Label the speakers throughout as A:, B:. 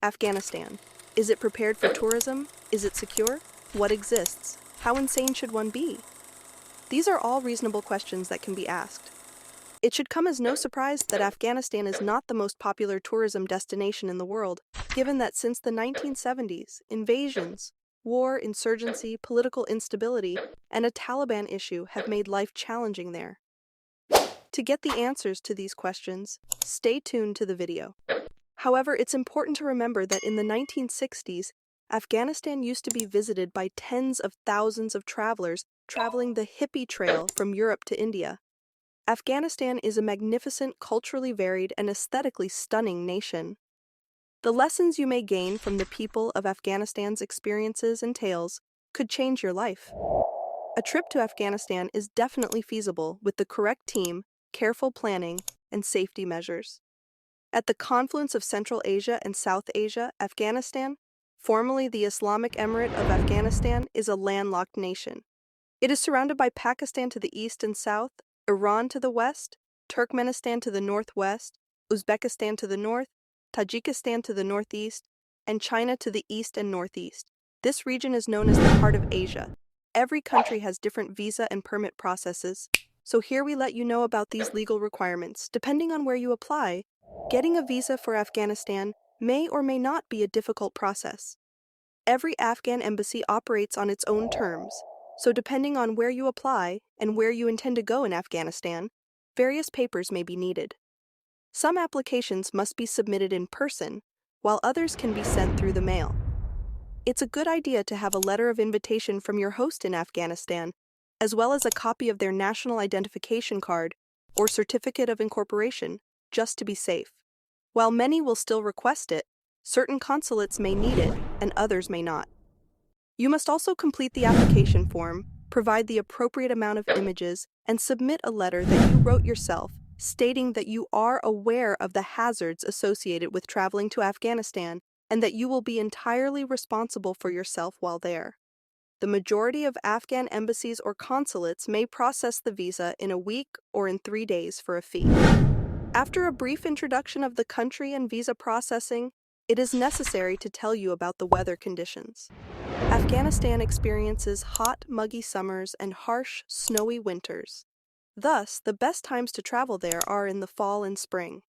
A: Afghanistan. Is it prepared for tourism? Is it secure? What exists? How insane should one be? These are all reasonable questions that can be asked. It should come as no surprise that Afghanistan is not the most popular tourism destination in the world, given that since the 1970s, invasions, war, insurgency, political instability, and a Taliban issue have made life challenging there. To get the answers to these questions, stay tuned to the video. However, it's important to remember that in the 1960s, Afghanistan used to be visited by tens of thousands of travelers traveling the hippie trail from Europe to India. Afghanistan is a magnificent, culturally varied, and aesthetically stunning nation. The lessons you may gain from the people of Afghanistan's experiences and tales could change your life. A trip to Afghanistan is definitely feasible with the correct team, careful planning, and safety measures. At the confluence of Central Asia and South Asia, Afghanistan, formerly the Islamic Emirate of Afghanistan, is a landlocked nation. It is surrounded by Pakistan to the east and south, Iran to the west, Turkmenistan to the northwest, Uzbekistan to the north, Tajikistan to the northeast, and China to the east and northeast. This region is known as the Heart of Asia. Every country has different visa and permit processes, so here we let you know about these legal requirements. Depending on where you apply, getting a visa for Afghanistan may or may not be a difficult process. Every Afghan embassy operates on its own terms, so depending on where you apply and where you intend to go in Afghanistan, various papers may be needed. Some applications must be submitted in person, while others can be sent through the mail. It's a good idea to have a letter of invitation from your host in Afghanistan, as well as a copy of their national identification card or certificate of incorporation, just to be safe. While many will still request it, certain consulates may need it and others may not. You must also complete the application form, provide the appropriate amount of images, and submit a letter that you wrote yourself, stating that you are aware of the hazards associated with traveling to Afghanistan and that you will be entirely responsible for yourself while there. The majority of Afghan embassies or consulates may process the visa in a week or in 3 days for a fee. After a brief introduction of the country and visa processing, it is necessary to tell you about the weather conditions. Afghanistan experiences hot, muggy summers and harsh, snowy winters. Thus, the best times to travel there are in the fall and spring.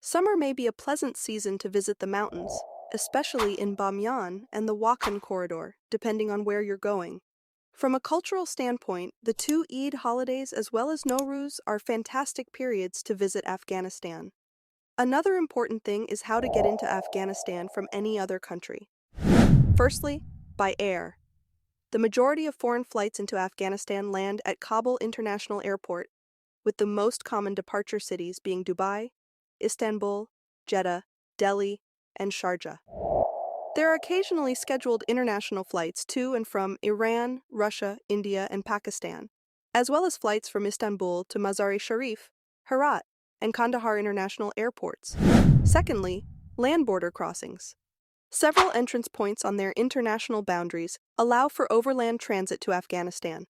A: Summer may be a pleasant season to visit the mountains, especially in Bamyan and the Wakhan corridor, depending on where you're going. From a cultural standpoint, the two Eid holidays as well as Nowruz are fantastic periods to visit Afghanistan. Another important thing is how to get into Afghanistan from any other country. Firstly, by air. The majority of foreign flights into Afghanistan land at Kabul International Airport, with the most common departure cities being Dubai, Istanbul, Jeddah, Delhi, and Sharjah. There are occasionally scheduled international flights to and from Iran, Russia, India, and Pakistan, as well as flights from Istanbul to Mazar-e-Sharif, Herat, and Kandahar international airports. Secondly, land border crossings. Several entrance points on their international boundaries allow for overland transit to Afghanistan.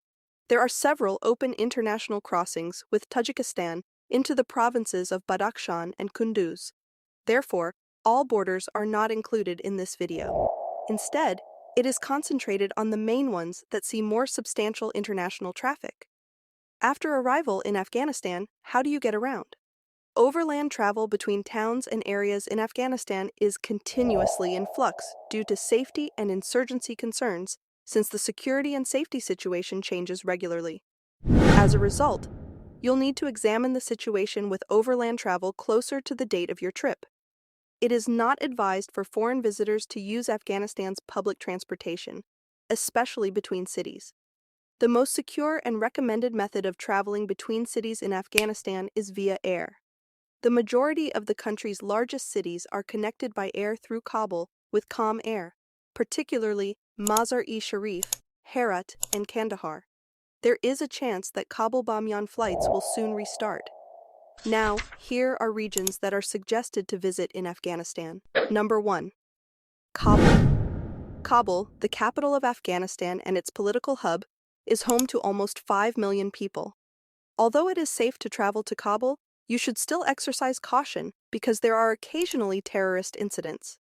A: There are several open international crossings with Tajikistan into the provinces of Badakhshan and Kunduz. Therefore, all borders are not included in this video. Instead, it is concentrated on the main ones that see more substantial international traffic. After arrival in Afghanistan, how do you get around? Overland travel between towns and areas in Afghanistan is continuously in flux due to safety and insurgency concerns, since the security and safety situation changes regularly. As a result, you'll need to examine the situation with overland travel closer to the date of your trip. It is not advised for foreign visitors to use Afghanistan's public transportation, especially between cities. The most secure and recommended method of traveling between cities in Afghanistan is via air. The majority of the country's largest cities are connected by air through Kabul with calm air, particularly Mazar-e-Sharif, Herat, and Kandahar. There is a chance that Kabul-Bamyan flights will soon restart. Now, here are regions that are suggested to visit in Afghanistan. Number 1. Kabul. Kabul, the capital of Afghanistan and its political hub, is home to almost 5 million people. Although it is safe to travel to Kabul, you should still exercise caution because there are occasionally terrorist incidents.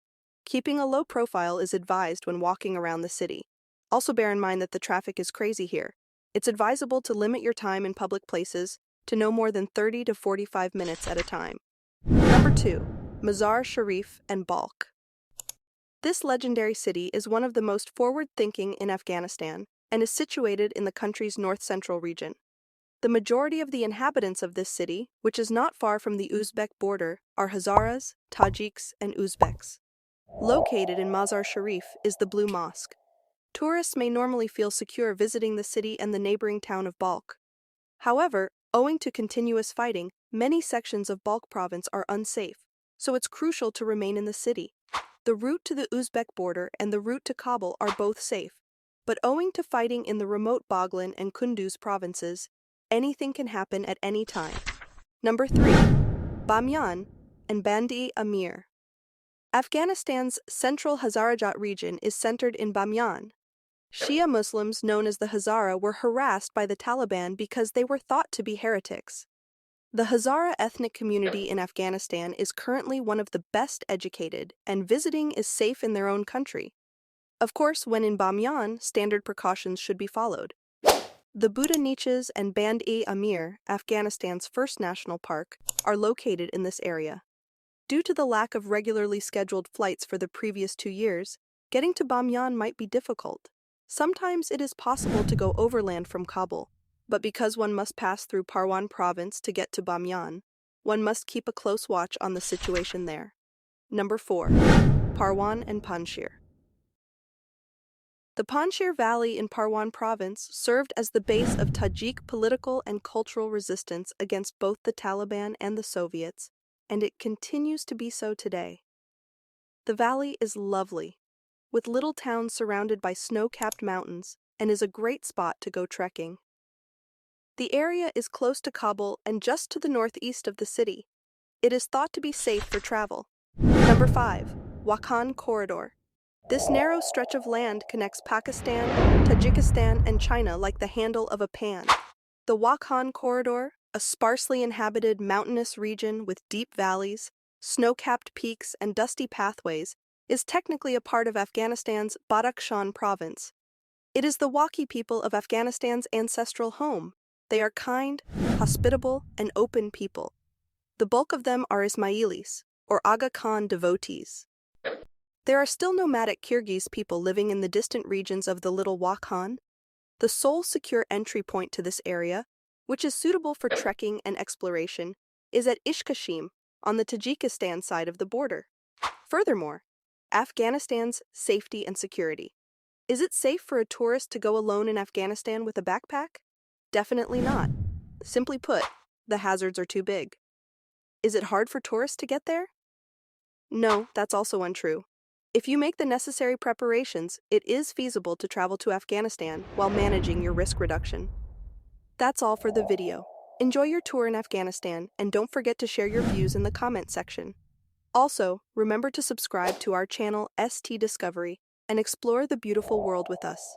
A: Keeping a low profile is advised when walking around the city. Also bear in mind that the traffic is crazy here. It's advisable to limit your time in public places to no more than 30 to 45 minutes at a time. Number 2. Mazar Sharif and Balkh. This legendary city is one of the most forward-thinking in Afghanistan and is situated in the country's north-central region. The majority of the inhabitants of this city, which is not far from the Uzbek border, are Hazaras, Tajiks, and Uzbeks. Located in Mazar Sharif is the Blue Mosque. Tourists may normally feel secure visiting the city and the neighboring town of Balkh. However, owing to continuous fighting, many sections of Balkh province are unsafe, so it's crucial to remain in the city. The route to the Uzbek border and the route to Kabul are both safe, but owing to fighting in the remote Baghlan and Kunduz provinces, anything can happen at any time. Number 3. Bamyan and Bandi Amir. Afghanistan's central Hazarajat region is centered in Bamyan. Shia Muslims known as the Hazara were harassed by the Taliban because they were thought to be heretics. The Hazara ethnic community in Afghanistan is currently one of the best educated, and visiting is safe in their own country. Of course, when in Bamyan, standard precautions should be followed. The Buddha niches and Band-e-Amir, Afghanistan's first national park, are located in this area. Due to the lack of regularly scheduled flights for the previous 2 years, getting to Bamyan might be difficult. Sometimes it is possible to go overland from Kabul, but because one must pass through Parwan province to get to Bamyan, one must keep a close watch on the situation there. Number 4. Parwan and Panjshir. The Panjshir Valley in Parwan province served as the base of Tajik political and cultural resistance against both the Taliban and the Soviets, and it continues to be so today. The valley is lovely, with little towns surrounded by snow-capped mountains, and is a great spot to go trekking. The area is close to Kabul and just to the northeast of the city. It is thought to be safe for travel. Number 5. Wakhan Corridor. This narrow stretch of land connects Pakistan, Tajikistan, and China like the handle of a pan. The Wakhan Corridor, a sparsely inhabited mountainous region with deep valleys, snow-capped peaks, and dusty pathways, is technically a part of Afghanistan's Badakhshan province. It is the Wakhi people of Afghanistan's ancestral home. They are kind, hospitable, and open people. The bulk of them are Ismailis, or Aga Khan devotees. There are still nomadic Kyrgyz people living in the distant regions of the Little Wakhan. The sole secure entry point to this area, which is suitable for trekking and exploration, is at Ishkashim, on the Tajikistan side of the border. Furthermore, Afghanistan's safety and security. Is it safe for a tourist to go alone in Afghanistan with a backpack? Definitely not. Simply put, the hazards are too big. Is it hard for tourists to get there? No, that's also untrue. If you make the necessary preparations, it is feasible to travel to Afghanistan while managing your risk reduction. That's all for the video. Enjoy your tour in Afghanistan and don't forget to share your views in the comment section. Also, remember to subscribe to our channel ST Discovery and explore the beautiful world with us.